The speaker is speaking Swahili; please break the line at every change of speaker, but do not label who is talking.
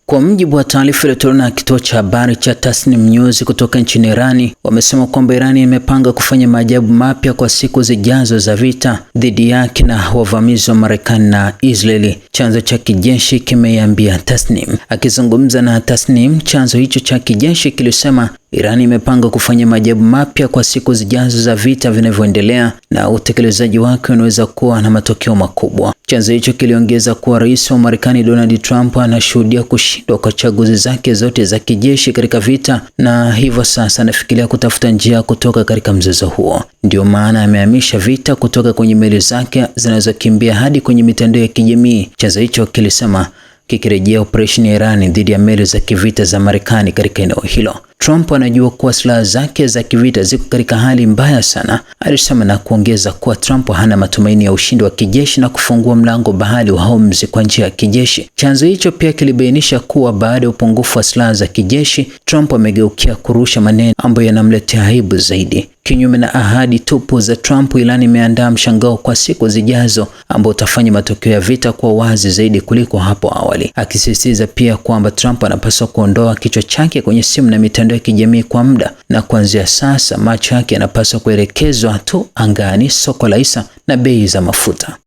Kwa mujibu wa taarifa iliyotolewa na kituo cha habari cha Tasnim News kutoka nchini Irani, wamesema kwamba Irani imepanga kufanya maajabu mapya kwa siku zijazo za vita dhidi yake na wavamizi wa Marekani na Israeli, chanzo cha kijeshi kimeiambia Tasnim. Akizungumza na Tasnim, chanzo hicho cha kijeshi kilisema Irani imepanga kufanya maajabu mapya kwa siku zijazo za vita vinavyoendelea na utekelezaji wake unaweza kuwa na matokeo makubwa. Chanzo hicho kiliongeza kuwa rais wa Marekani Donald Trump anashuhudia kushindwa kwa chaguzi zake zote za kijeshi katika vita, na hivyo sasa anafikiria kutafuta njia kutoka katika mzozo huo. Ndio maana amehamisha vita kutoka kwenye meli zake zinazokimbia hadi kwenye mitandao ya kijamii, chanzo hicho kilisema, kikirejea operesheni ya Irani dhidi ya meli za kivita za Marekani katika eneo hilo. Trump anajua kuwa silaha zake za kivita ziko katika hali mbaya sana, alisema, na kuongeza kuwa Trump hana matumaini ya ushindi wa kijeshi na kufungua mlango bahari wa Hormuz kwa njia ya kijeshi. Chanzo hicho pia kilibainisha kuwa baada ya upungufu wa silaha za kijeshi, Trump amegeukia kurusha maneno ambayo yanamletea aibu zaidi. Kinyume na ahadi tupu za Trump, Irani imeandaa mshangao kwa siku zijazo ambao utafanya matokeo ya vita kwa wazi zaidi kuliko hapo awali, akisisitiza pia kwamba Trump anapaswa kuondoa kichwa chake kwenye simu na mitandao ya kijamii kwa muda, na kuanzia sasa macho yake yanapaswa kuelekezwa tu angani, soko la hisa na bei za mafuta.